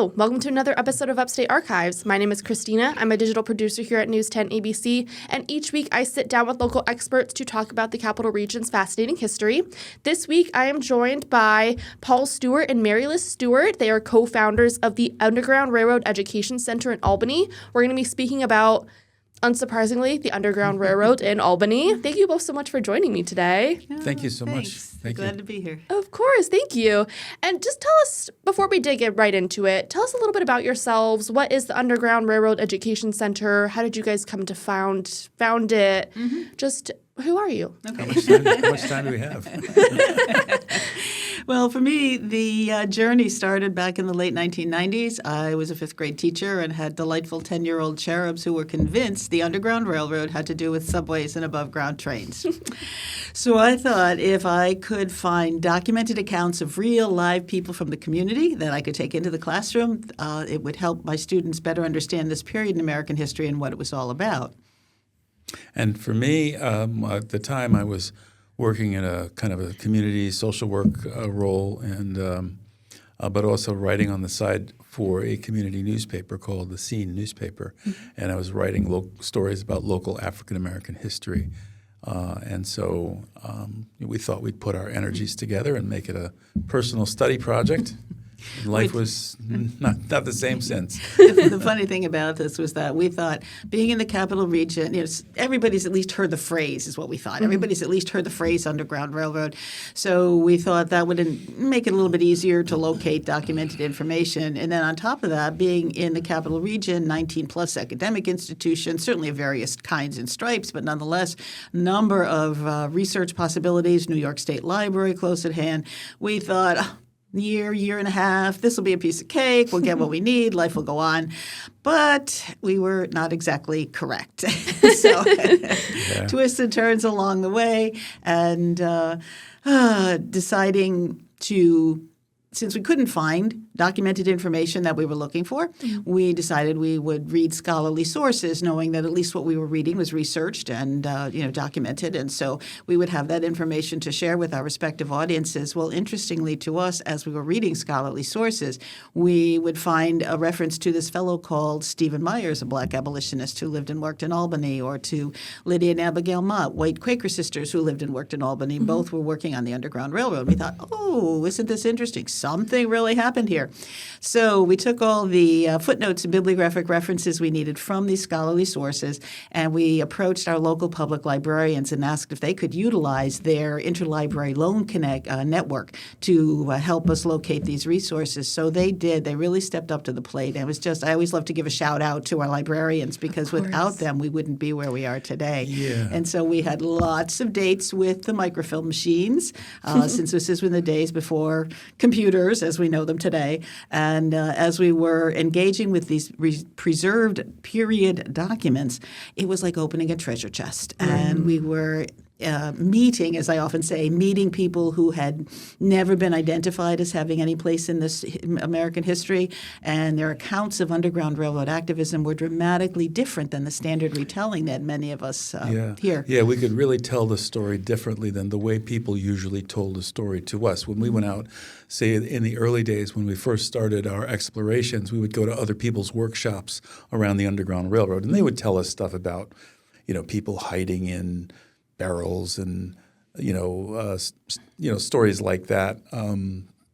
Hello, welcome to another episode of Upstate Archives. My name is Kristina. I'm a digital producer here at WTEN ABC, and each week I sit down with local experts to talk about the Capital Region's fascinating history. This week I am joined by Paul Stewart and Mary Liz Stewart. They are co-founders of the Underground Railroad Education Center in Albany. We're going to be speaking about, unsurprisingly, the Underground Railroad in Albany. Thank you both so much for joining me today. Thank you so much. Thank you. Glad to be here. Of course. Thank you. And just tell us, before we dig right into it, tell us a little bit about yourselves. What is the Underground Railroad Education Center? How did you guys come to found it? Mm-hmm. Just who are you? Okay. How much time do we have? Well, for me, the journey started back in the late 1990s. I was a fifth grade teacher and had delightful 10-year-old cherubs who were convinced the Underground Railroad had to do with subways and above-ground trains. So I thought if I could find documented accounts of real live people from the community that I could take into the classroom, it would help my students better understand this period in American history and what it was all about. And for me, at the time, I was working in a kind of a community social work role, and but also writing on the side for a community newspaper called the Scene newspaper, and I was writing stories about local African American history, and so we thought we'd put our energies together and make it a personal study project. Life was not the same since. The funny thing about this was that we thought, being in the Capital Region, everybody's at least heard the phrase, is what we thought. Mm-hmm. Everybody's at least heard the phrase Underground Railroad. So we thought that would make it a little bit easier to locate documented information. And then on top of that, being in the Capital Region, 19-plus academic institutions, certainly of various kinds and stripes, but nonetheless, number of research possibilities, New York State Library close at hand, we thought, year and a half, this will be a piece of cake, we'll get what we need, life will go on. But we were not exactly correct. So twists and turns along the way, and deciding to, since we couldn't find documented information that we were looking for, we decided we would read scholarly sources, knowing that at least what we were reading was researched and documented, and so we would have that information to share with our respective audiences. Well, interestingly to us, as we were reading scholarly sources, we would find a reference to this fellow called Stephen Myers, a black abolitionist who lived and worked in Albany, or to Lydia and Abigail Mott, white Quaker sisters who lived and worked in Albany. Mm-hmm. Both were working on the Underground Railroad. We thought, oh, isn't this interesting? Something really happened here. So we took all the footnotes and bibliographic references we needed from these scholarly sources, and we approached our local public librarians and asked if they could utilize their interlibrary loan network to help us locate these resources. So they did. They really stepped up to the plate. And it was just, I always love to give a shout out to our librarians, because without them we wouldn't be where we are today. Yeah. And so we had lots of dates with the microfilm machines, since this is in the days before computers as we know them today. And as we were engaging with these preserved period documents, it was like opening a treasure chest. And we were meeting, as I often say, meeting people who had never been identified as having any place in this American history, and their accounts of Underground Railroad activism were dramatically different than the standard retelling that many of us hear. Yeah, we could really tell the story differently than the way people usually told the story to us. When we went out, say in the early days when we first started our explorations, we would go to other people's workshops around the Underground Railroad, and they would tell us stuff about, people hiding in barrels and stories like that,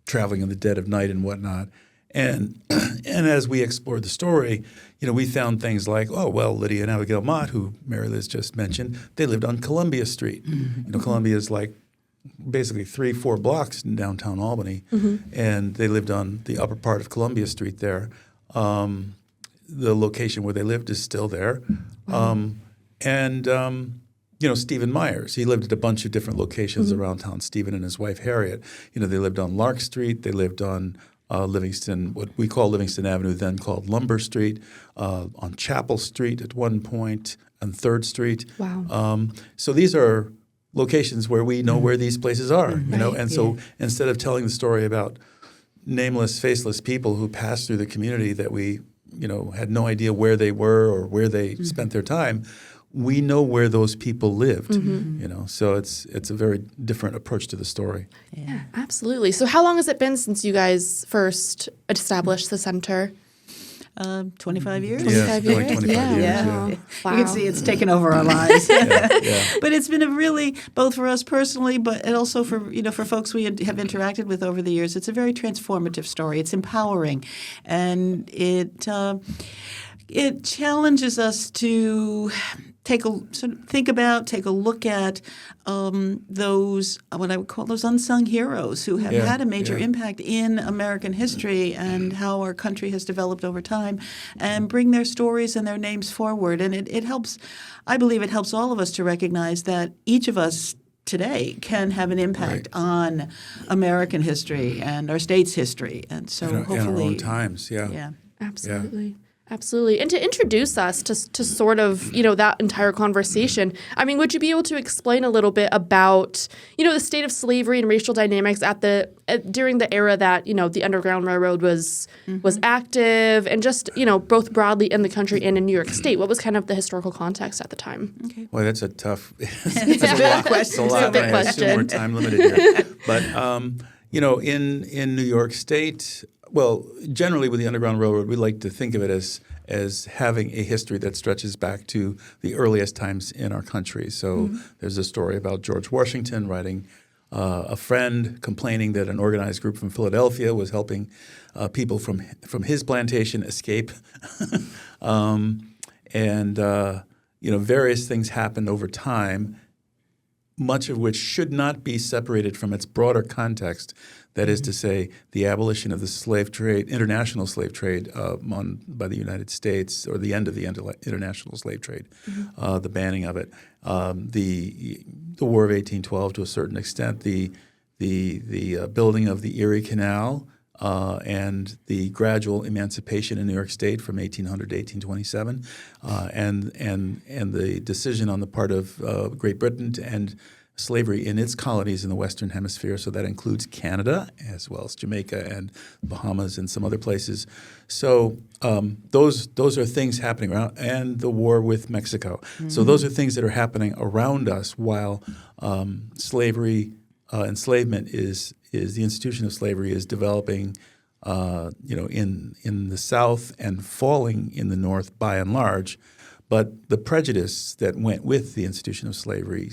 traveling in the dead of night and whatnot. And as we explored the story, we found things like, Lydia and Abigail Mott, who Mary Liz just mentioned, they lived on Columbia Street. Mm-hmm. Columbia is like basically 3-4 blocks in downtown Albany, and they lived on the upper part of Columbia Street there. The location where they lived is still there. Stephen Myers, he lived at a bunch of different locations around town. Stephen and his wife Harriet, they lived on Lark Street. They lived on Livingston, what we call Livingston Avenue, then called Lumber Street, on Chapel Street at one point, and 3rd Street. Wow. So these are locations where we know where these places are, and so instead of telling the story about nameless, faceless people who passed through the community that we, had no idea where they were or where they spent their time, we know where those people lived. You know, so it's a very different approach to the story. Yeah, absolutely. So how long has it been since you guys first established the center? 25 years? Yeah, 25 like years? 25 Yeah. years. Yeah. Yeah. Wow. You can see it's taken over our lives. Yeah. But it's been a really, both for us personally, and also for for folks we have interacted with over the years, it's a very transformative story. It's empowering, and it challenges us to take a look at those, what I would call those unsung heroes who have had a major impact in American history and how our country has developed over time, and bring their stories and their names forward. And it helps, I believe it helps all of us to recognize that each of us today can have an impact on American history and our state's history. And so hopefully in our own times, yeah. Absolutely. Absolutely. And to introduce us to sort of, that entire conversation, I mean, would you be able to explain a little bit about, the state of slavery and racial dynamics during the era that, the Underground Railroad was active, and just, both broadly in the country and in New York State? What was kind of the historical context at the time? Okay. Well, that's a tough It's a big question. It's a lot. It's a big I question. assume we're time limited here. But, in New York State, well, generally with the Underground Railroad, we like to think of it as having a history that stretches back to the earliest times in our country. So there's a story about George Washington writing a friend complaining that an organized group from Philadelphia was helping people from his plantation escape. Various things happened over time, much of which should not be separated from its broader context. That is to say, the abolition of the slave trade, international slave trade by the United States, or the end of the international slave trade, the banning of it, the War of 1812 to a certain extent, the building of the Erie Canal, and the gradual emancipation in New York State from 1800 to 1827, and the decision on the part of Great Britain to end slavery in its colonies in the Western Hemisphere. So that includes Canada as well as Jamaica and Bahamas and some other places. So those are things happening around, and the war with Mexico. So those are things that are happening around us while slavery, enslavement is the institution of slavery is developing, in the South and falling in the North by and large. But the prejudice that went with the institution of slavery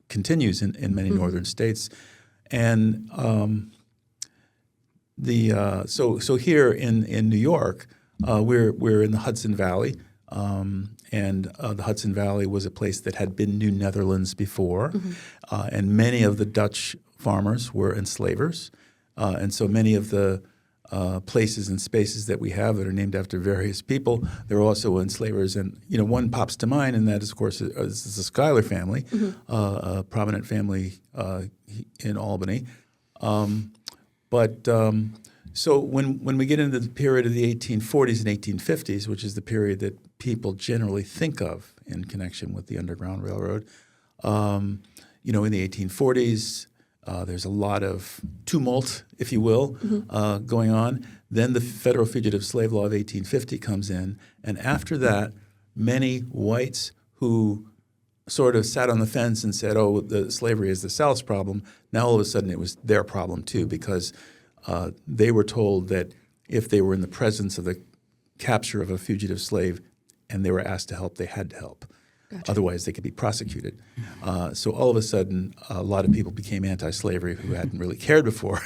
continues in many northern states, and so here in New York, we're in the Hudson Valley, and the Hudson Valley was a place that had been New Netherlands before, and many of the Dutch farmers were enslavers, and so many of the places and spaces that we have that are named after various people, they're also enslavers. And one pops to mind, and that is, of course, is the Schuyler family, a prominent family in Albany. So when we get into the period of the 1840s and 1850s, which is the period that people generally think of in connection with the Underground Railroad, in the 1840s, there's a lot of tumult, if you will, going on. Then the Federal Fugitive Slave Law of 1850 comes in, and after that, many whites who sort of sat on the fence and said, "Oh, the slavery is the South's problem," now all of a sudden it was their problem too, because they were told that if they were in the presence of the capture of a fugitive slave and they were asked to help, they had to help. Gotcha. Otherwise, they could be prosecuted. So all of a sudden, a lot of people became anti-slavery who hadn't really cared before.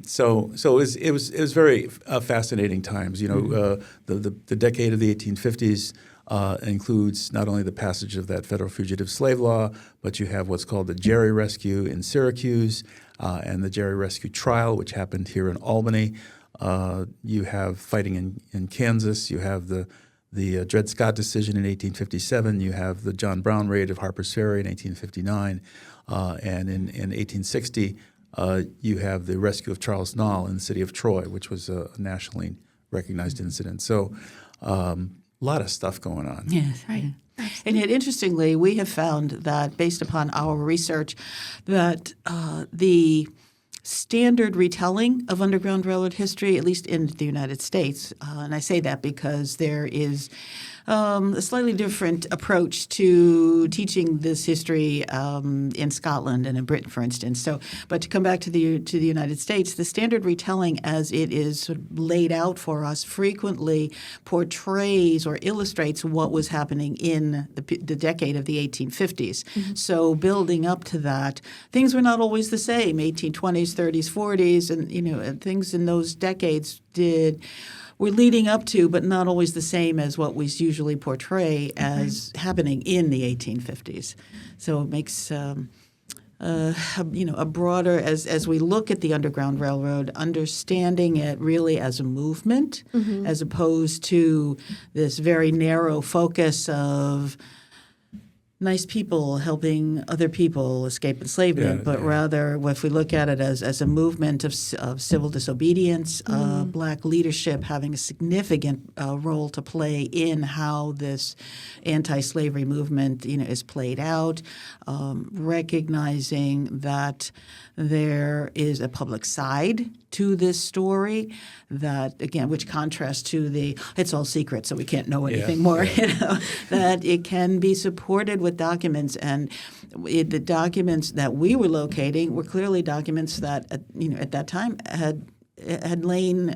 So it was very fascinating times. The decade of the 1850s includes not only the passage of that federal fugitive slave law, but you have what's called the Jerry Rescue in Syracuse, and the Jerry Rescue trial, which happened here in Albany. You have fighting in Kansas. You have the Dred Scott decision in 1857. You have the John Brown raid of Harper's Ferry in 1859. And in 1860, you have the rescue of Charles Knoll in the city of Troy, which was a nationally recognized incident. So a lot of stuff going on. Yes, right. And yet, interestingly, we have found that based upon our research that the standard retelling of Underground Railroad history, at least in the United States. And I say that because there is a slightly different approach to teaching this history in Scotland and in Britain, for instance. So, but to come back to the United States, the standard retelling as it is sort of laid out for us frequently portrays or illustrates what was happening in the decade of the 1850s. Mm-hmm. So building up to that, things were not always the same. 1820s, 30s, 40s, and things in those decades were leading up to, but not always the same as what we usually portray as happening in the 1850s. So it makes a broader, as we look at the Underground Railroad, understanding it really as a movement, as opposed to this very narrow focus of nice people helping other people escape enslavement, but rather if we look at it as a movement of civil disobedience, black leadership having a significant role to play in how this anti-slavery movement is played out, recognizing that there is a public side to this story that, again, which contrasts to it's all secret, so we can't know anything more, that it can be supported with documents. And the documents that we were locating were clearly documents that, at that time had lain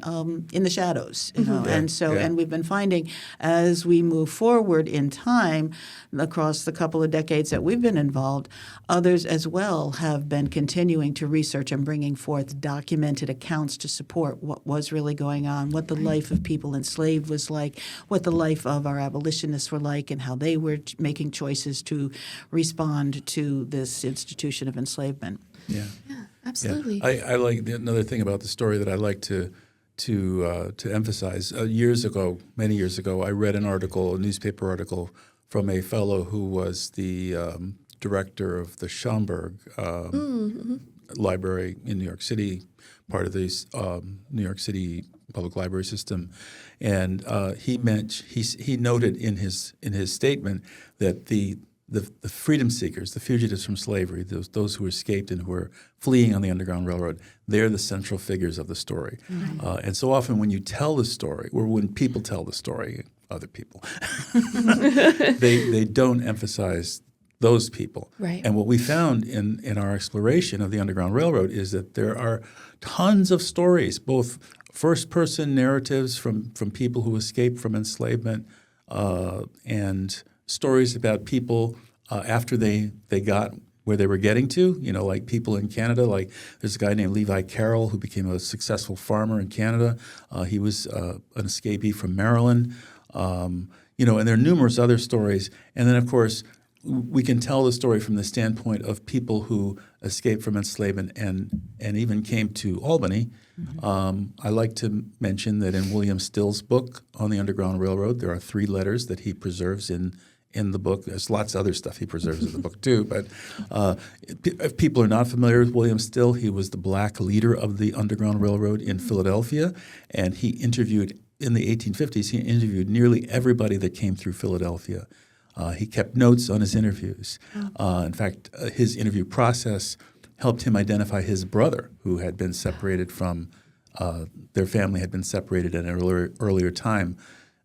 in the shadows, and we've been finding as we move forward in time across the couple of decades that we've been involved, others as well have been continuing to research and bringing forth documented accounts to support what was really going on, what the life of people enslaved was like, what the life of our abolitionists were like, and how they were making choices to respond to this institution of enslavement. Yeah, absolutely. Yeah. I like another thing about the story that I like to emphasize. Many years ago, I read a newspaper article from a fellow who was the director of the Schomburg Library in New York City, part of the New York City public library system, and he noted in his statement that the freedom seekers, the fugitives from slavery, those who escaped and who were fleeing on the Underground Railroad, they're the central figures of the story. Mm-hmm. And so often when you tell the story, or when people tell the story, other people, they don't emphasize those people. Right. And what we found in our exploration of the Underground Railroad is that there are tons of stories, both first-person narratives from people who escaped from enslavement and stories about people after they got where they were getting to, like people in Canada. Like there's a guy named Levi Carroll who became a successful farmer in Canada. He was an escapee from Maryland. And there are numerous other stories. And then, of course, we can tell the story from the standpoint of people who escaped from enslavement and even came to Albany. Mm-hmm. I like to mention that in William Still's book on the Underground Railroad, there are 3 letters that he preserves in the book. There's lots of other stuff he preserves in the book too. But if people are not familiar with William Still, he was the black leader of the Underground Railroad in Philadelphia, and he interviewed in the 1850s. He interviewed nearly everybody that came through Philadelphia. He kept notes on his interviews. In fact, his interview process helped him identify his brother, who had been separated from their family had been separated at an earlier time.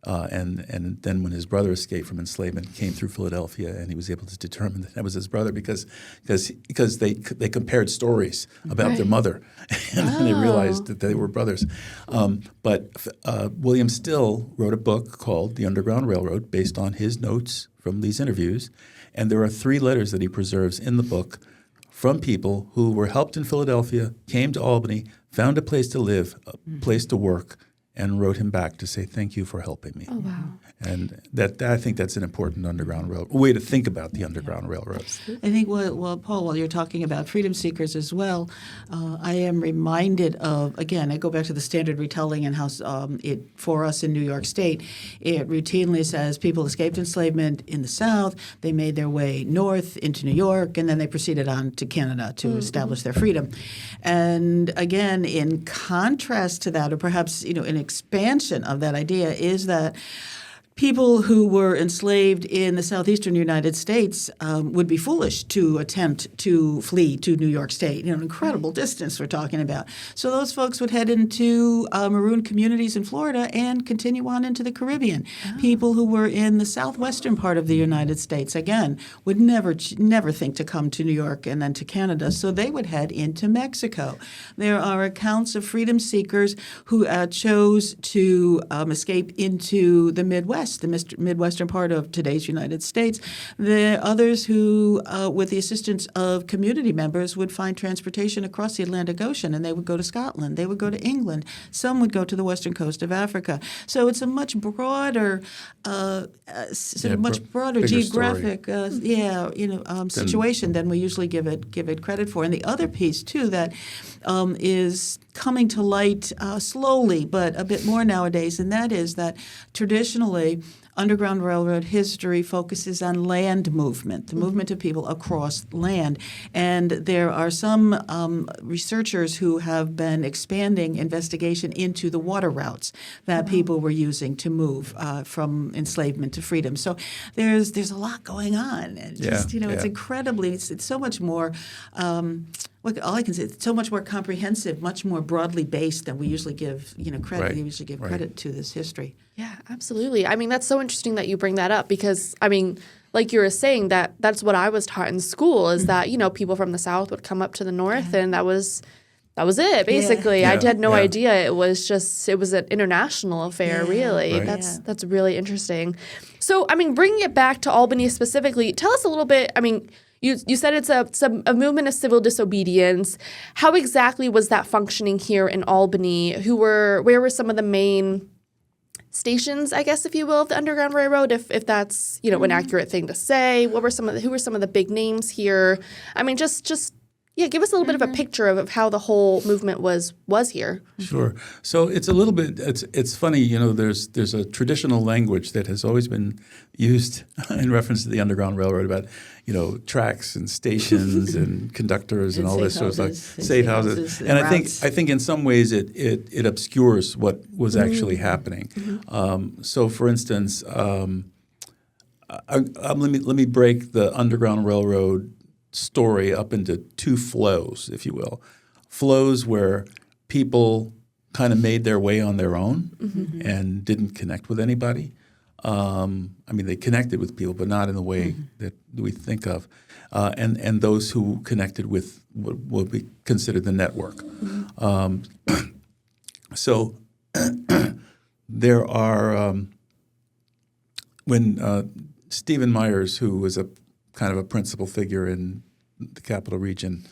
And then when his brother escaped from enslavement, he came through Philadelphia, and he was able to determine that was his brother because they compared stories about their mother, and then they realized that they were brothers. But William Still wrote a book called The Underground Railroad based on his notes from these interviews, and there are 3 letters that he preserves in the book from people who were helped in Philadelphia, came to Albany, found a place to live, a place to work, and wrote him back to say thank you for helping me. Oh, wow. And I think that's an important Underground Railroad way to think about the Underground Railroad. I think, Paul, while you're talking about freedom seekers as well, I am reminded of, again, I go back to the standard retelling and how it, for us in New York State, it routinely says people escaped enslavement in the South, they made their way north into New York, and then they proceeded on to Canada to establish their freedom. And again, in contrast to that, or perhaps an expansion of that idea, is that people who were enslaved in the southeastern United States would be foolish to attempt to flee to New York State. An incredible distance we're talking about. So those folks would head into maroon communities in Florida and continue on into the Caribbean. Oh. People who were in the southwestern part of the United States, again, would never think to come to New York and then to Canada, so they would head into Mexico. There are accounts of freedom seekers who chose to escape into the Midwest, the Midwestern part of today's United States. There are others who, with the assistance of community members, would find transportation across the Atlantic Ocean, and they would go to Scotland. They would go to England. Some would go to the western coast of Africa. So it's a much broader, geographic, situation than we usually give it credit for. And the other piece too that is coming to light slowly, but a bit more nowadays, and that is that traditionally Underground Railroad history focuses on land movement, the movement of people across land. And there are some researchers who have been expanding investigation into the water routes that people were using to move from enslavement to freedom. So there's a lot going on. And it's incredibly, it's so much more all I can say, it's so much more comprehensive, much more broadly based than we usually give credit. Right. We usually give credit to this history. Yeah, absolutely. I mean, that's so interesting that you bring that up because, I mean, like you were saying, that's what I was taught in school is that, people from the South would come up to the North and that was it, basically. Yeah. I had no idea it was an international affair, really. Right. That's really interesting. So, I mean, bringing it back to Albany specifically, tell us a little bit, I mean, you said it's a movement of civil disobedience. How exactly was that functioning here in Albany? Where were some of the main stations, I guess, if you will, of the Underground Railroad, if that's an accurate thing to say? Who were some of the big names here? I mean, just give us a little bit of a picture of how the whole movement was here. Sure. So it's a little bit. It's funny. There's a traditional language that has always been used in reference to the Underground Railroad about tracks and stations and conductors and all this sort of stuff, safe houses. And I think in some ways it obscures what was actually happening. So for instance, let me break the Underground Railroad story up into two flows, if you will. Flows where people kind of made their way on their own and didn't connect with anybody. I mean, they connected with people, but not in the way that we think of. And those who connected with what would be considered the network. So there are when Stephen Myers, who was a kind of a principal figure in the Capital Region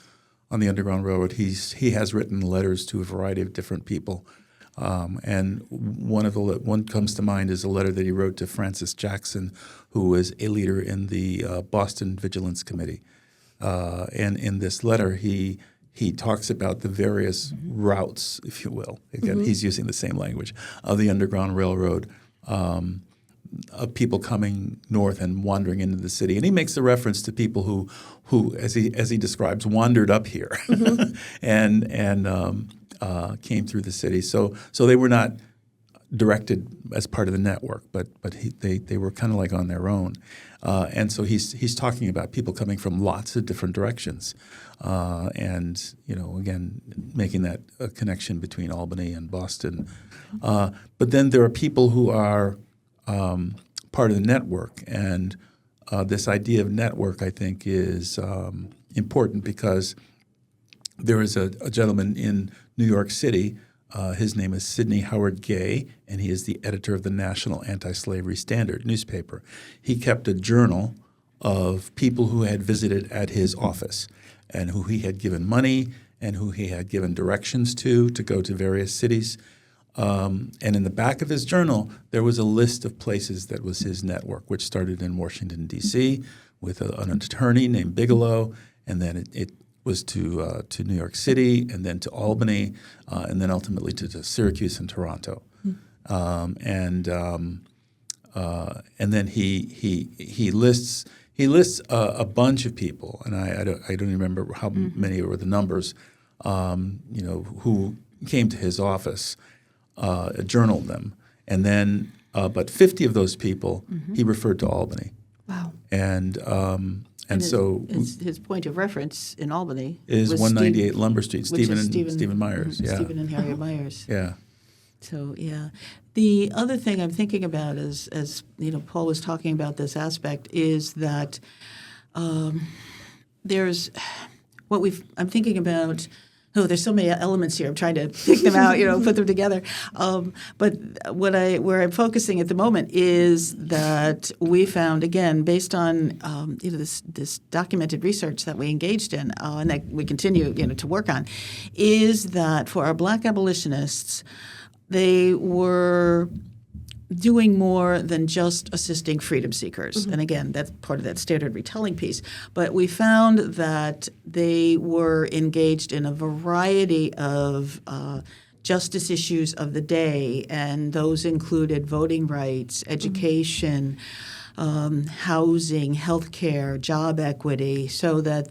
on the Underground Railroad, he has written letters to a variety of different people. And one comes to mind is a letter that he wrote to Francis Jackson, who was a leader in the Boston Vigilance Committee. And in this letter, he talks about the various routes, if you will. Again, he's using the same language of the Underground Railroad, of people coming north and wandering into the city. And he makes the reference to people who as he describes, wandered up here and came through the city. So they were not directed as part of the network, but they were kind of like on their own. And so he's talking about people coming from lots of different directions, and again making that connection between Albany and Boston. But then there are people who are part of the network, and this idea of network, I think, is important because there is a gentleman in New York City. His name is Sidney Howard Gay, and he is the editor of the National Anti-Slavery Standard newspaper. He kept a journal of people who had visited at his office and who he had given money and who he had given directions to go to various cities. And in the back of his journal, there was a list of places that was his network, which started in Washington, D.C. with an attorney named Bigelow, and then it was to New York City, and then to Albany, and then ultimately to Syracuse and Toronto. And then he lists a bunch of people, and I don't remember how many were the numbers, who came to his office, journaled them, and then but 50 of those people he referred to Albany. Wow. And so his point of reference in Albany is was 198 Lumber Street, Stephen Myers. Yeah. Stephen and Harriet Myers. Yeah. So, yeah. The other thing I'm thinking about is, as Paul was talking about this aspect, is that there's what I'm thinking about. Oh, there's so many elements here. I'm trying to pick them out, put them together. But where I'm focusing at the moment is that we found, again, based on this documented research that we engaged in and that we continue to work on, is that for our Black abolitionists, they were doing more than just assisting freedom seekers. And again, that's part of that standard retelling piece. But we found that they were engaged in a variety of justice issues of the day, and those included voting rights, education, housing, healthcare, job equity, so that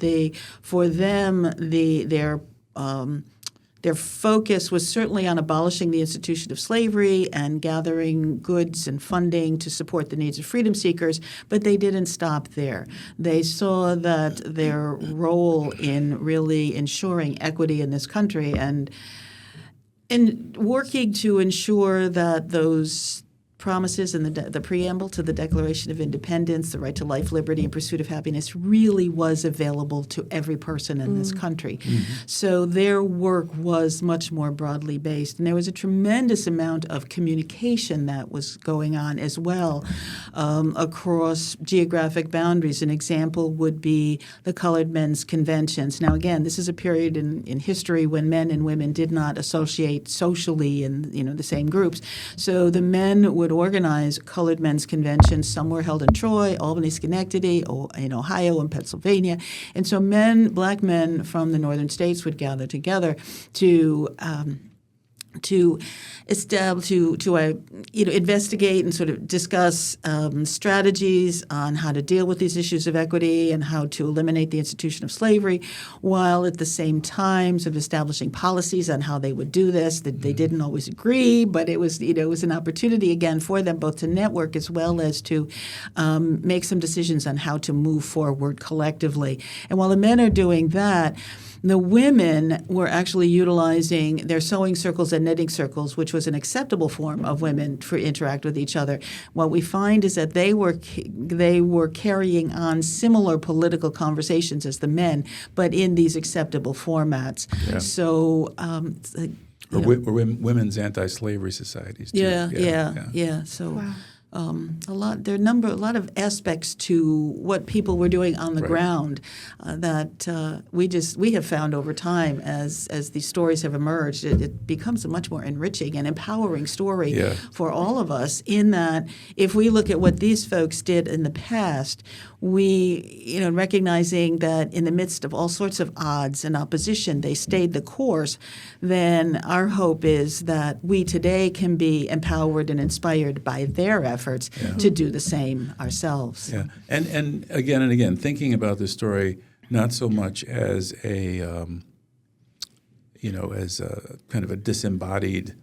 their focus was certainly on abolishing the institution of slavery and gathering goods and funding to support the needs of freedom seekers, but they didn't stop there. They saw that their role in really ensuring equity in this country and in working to ensure that those promises in the preamble to the Declaration of Independence, the right to life, liberty, and pursuit of happiness, really was available to every person in this country. So their work was much more broadly based. And there was a tremendous amount of communication that was going on as well across geographic boundaries. An example would be the Colored Men's Conventions. Now, again, this is a period in history when men and women did not associate socially in the same groups. So the men would organize colored men's conventions. Some were held in Troy, Albany, Schenectady, in Ohio, and Pennsylvania. And so Black men from the northern states would gather together to investigate and sort of discuss strategies on how to deal with these issues of equity and how to eliminate the institution of slavery, while at the same time sort of establishing policies on how they would do this. That they didn't always agree, but it was an opportunity again for them both to network as well as to make some decisions on how to move forward collectively. And while the men are doing that, the women were actually utilizing their sewing circles and knitting circles, which was an acceptable form of women to interact with each other. What we find is that they were carrying on similar political conversations as the men, but in these acceptable formats. Yeah. So. Or women's anti-slavery societies too. Yeah. So. Wow. A lot of aspects to what people were doing on the ground that we have found over time as these stories have emerged. It becomes a much more enriching and empowering story for all of us. In that, if we look at what these folks did in the past, we recognizing that in the midst of all sorts of odds and opposition, they stayed the course. Then our hope is that we today can be empowered and inspired by their efforts to do the same ourselves. Yeah, and again, thinking about this story not so much as a as a kind of a disembodied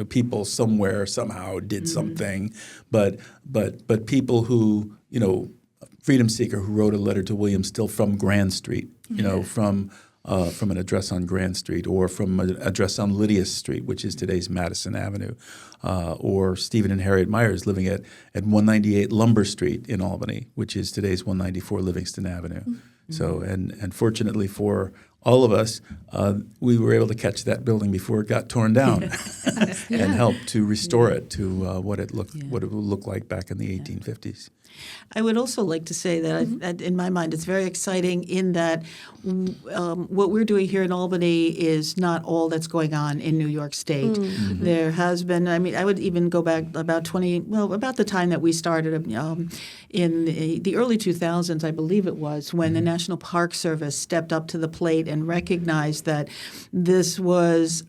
people somewhere somehow did something, but people who freedom seeker who wrote a letter to William Still from Grand Street, from an address on Grand Street, or from an address on Lydia Street, which is today's Madison Avenue, or Stephen and Harriet Myers living at 198 Lumber Street in Albany, which is today's 194 Livingston Avenue. Mm-hmm. So, and fortunately for all of us, we were able to catch that building before it got torn down and help to restore it to what it would look like back in the 1850s. I would also like to say that in my mind it's very exciting in that what we're doing here in Albany is not all that's going on in New York State. Mm-hmm. There has been, I would even go back about the time that we started in the early 2000s, I believe it was, when the National Park Service stepped up to the plate and recognized that this was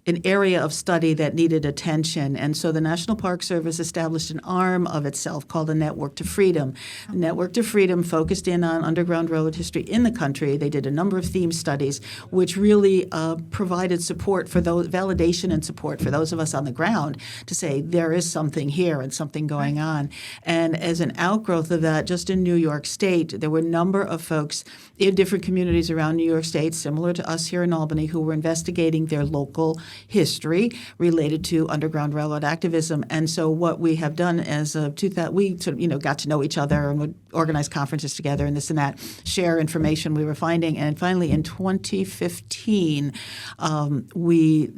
an area of study that needed attention. And so the National Park Service established an arm of itself called the Network to Freedom. The Network to Freedom focused in on Underground Railroad history in the country. They did a number of theme studies, which really provided support for those, validation and support for those of us on the ground to say there is something here and something going on. And as an outgrowth of that, just in New York State, there were a number of folks in different communities around New York State, similar to us here in Albany, who were investigating their local history related to Underground Railroad activism. And so what we have done as we sort of, got to know each other and would organize conferences together and this and that, share information we were finding. And finally, in 2015, we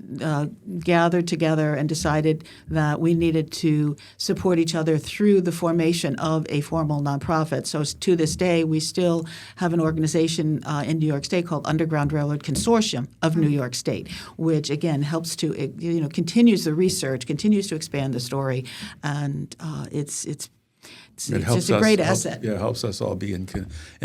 gathered together and decided that we needed to support each other through the formation of a formal nonprofit. So to this day, we still have an organization in New York State called Underground Railroad Consortium of New York State, which again helps to continues the research, continues to expand the story, and it's just a great asset. It helps us all be in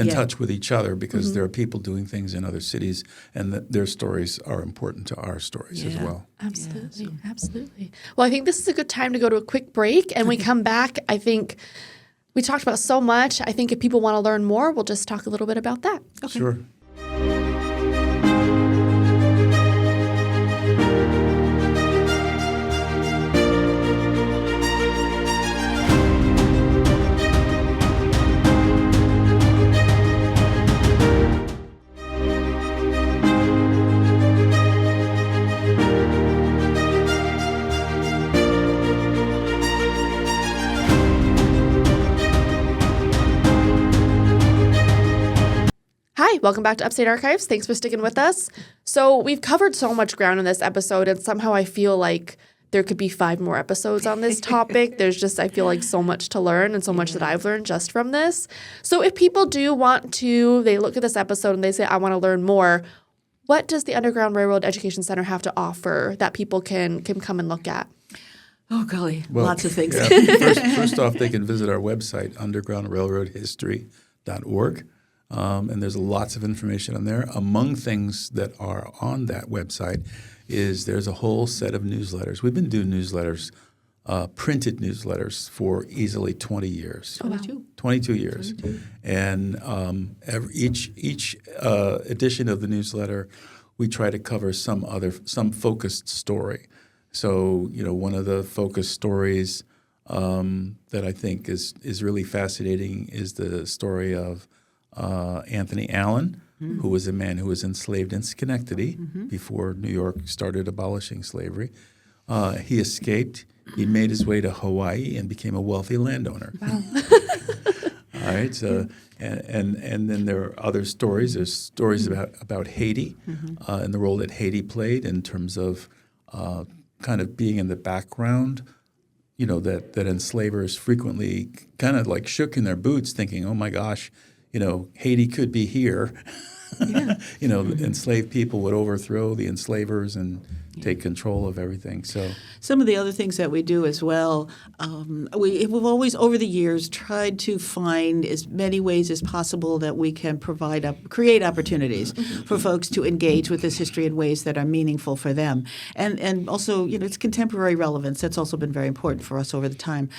touch with each other because there are people doing things in other cities, and their stories are important to our stories as well. Absolutely, absolutely. Well, I think this is a good time to go to a quick break, and we come back. I think we talked about so much. I think if people want to learn more, we'll just talk a little bit about that. Okay. Sure. Hi, welcome back to Upstate Archives. Thanks for sticking with us. So we've covered so much ground in this episode, and somehow I feel like there could be 5 more episodes on this topic. There's just, I feel like, so much to learn and so much that I've learned just from this. So if people do want to, they look at this episode and they say, I want to learn more, what does the Underground Railroad Education Center have to offer that people can come and look at? Oh, golly, lots of things. First off, they can visit our website, undergroundrailroadhistory.org. And there's lots of information on there. Among things that are on that website is there's a whole set of newsletters. We've been doing newsletters, printed newsletters, for easily 20 years. 22 years. 22. And each edition of the newsletter, we try to cover some focused story. So, one of the focused stories that I think is really fascinating is the story of Anthony Allen, who was a man who was enslaved in Schenectady before New York started abolishing slavery. He escaped. He made his way to Hawaii and became a wealthy landowner. Wow. All right. So, and then there are other stories. There's stories about Haiti and the role that Haiti played in terms of kind of being in the background. That enslavers frequently kind of like shook in their boots, thinking, "Oh my gosh." Haiti could be here. Yeah. Enslaved people would overthrow the enslavers and take control of everything. So some of the other things that we do as well, we've always over the years tried to find as many ways as possible that we can create opportunities for folks to engage with this history in ways that are meaningful for them. And also, it's contemporary relevance. That's also been very important for us over the time.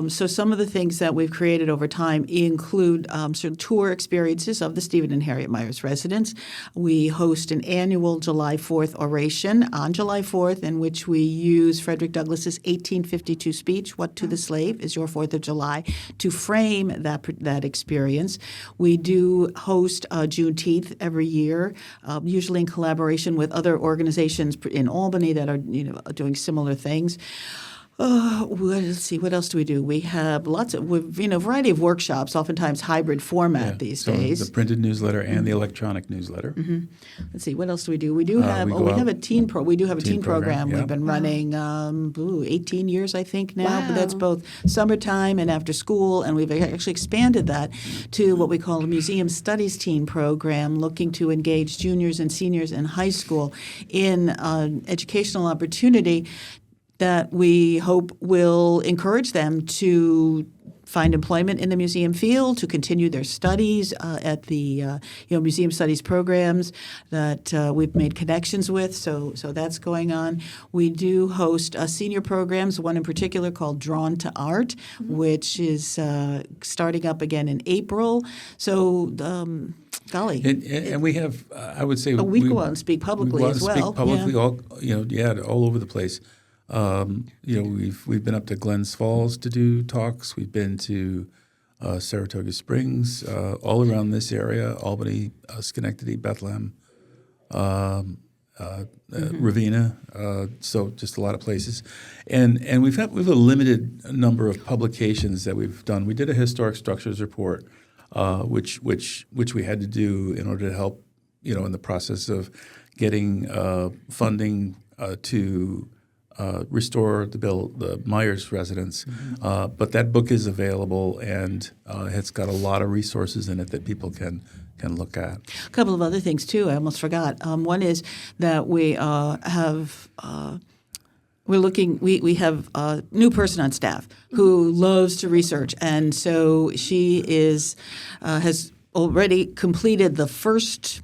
So some of the things that we've created over time include sort of tour experiences of the Stephen and Harriet Myers residence. We host an annual July 4th oration on July 4th in which we use Frederick Douglass's 1852 speech, "What to the Slave is Your 4th of July," to frame that experience. We do host Juneteenth every year, usually in collaboration with other organizations in Albany that are doing similar things. Let's see. What else do we do? We have a variety of workshops, oftentimes hybrid format these days. The printed newsletter and the electronic newsletter. Let's see. What else do we do? We do have a teen program. Yeah. We've been running 18 years, I think now. Wow. But that's both summertime and after school, and we've actually expanded that to what we call a museum studies teen program, looking to engage juniors and seniors in high school in educational opportunity that we hope will encourage them to find employment in the museum field, to continue their studies at the museum studies programs that we've made connections with. So that's going on. We do host senior programs, one in particular called Drawn to Art, which is starting up again in April. So, golly. And we have, I would say, we go out and speak publicly as well. Speak publicly, all over the place. We've been up to Glens Falls to do talks. We've been to Saratoga Springs, all around this area, Albany, Schenectady, Bethlehem, Ravenna. So just a lot of places, and we've a limited number of publications that we've done. We did a historic structures report, which we had to do in order to help, in the process of getting funding to restore the Myers residence. But that book is available, and it's got a lot of resources in it that people can look at. A couple of other things too. I almost forgot. One is that we have. We have a new person on staff who loves to research, and so she has already completed the first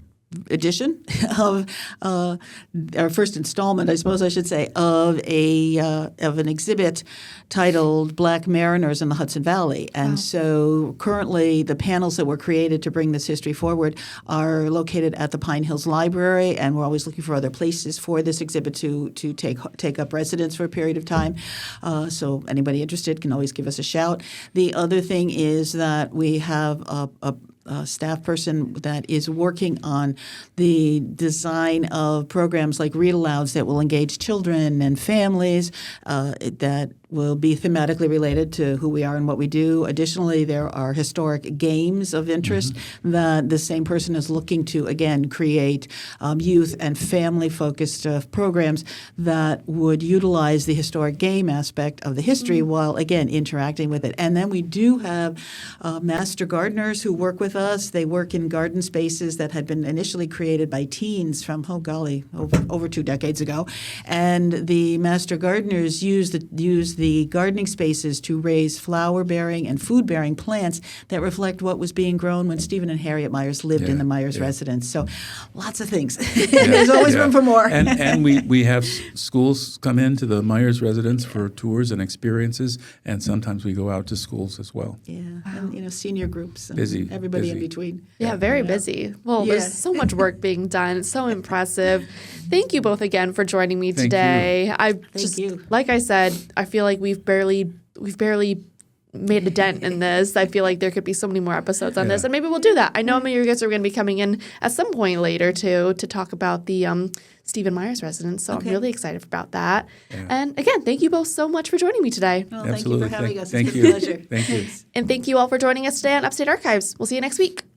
edition of our first installment, I suppose I should say, of an exhibit titled "Black Mariners in the Hudson Valley." And so currently the panels that were created to bring this history forward are located at the Pine Hills Library, and we're always looking for other places for this exhibit to take up residence for a period of time. So anybody interested can always give us a shout. The other thing is that we have a staff person that is working on the design of programs like read alouds that will engage children and families that will be thematically related to who we are and what we do. Additionally, there are historic games of interest that the same person is looking to, again, create youth and family-focused programs that would utilize the historic game aspect of the history while, again, interacting with it. And then we do have master gardeners who work with us. They work in garden spaces that had been initially created by teens from, over 2 decades ago. And the master gardeners use the gardening spaces to raise flower-bearing and food-bearing plants that reflect what was being grown when Stephen and Harriet Myers lived in the Myers residence. So lots of things. There's always room for more. And we have schools come into the Myers residence for tours and experiences, and sometimes we go out to schools as well. Yeah, and senior groups. And busy. Everybody in between. Yeah, very busy. Well, there's so much work being done. It's so impressive. Thank you both again for joining me today. Thank you. Like I said, I feel like we've barely made a dent in this. I feel like there could be so many more episodes on this, and maybe we'll do that. I know you guys are going to be coming in at some point later to talk about the Stephen Myers residence, so I'm really excited about that. Yeah. And again, thank you both so much for joining me today. Well, thank you for having us. Thank It's you. been a pleasure. Thank you. And thank you all for joining us today on Upstate Archives. We'll see you next week.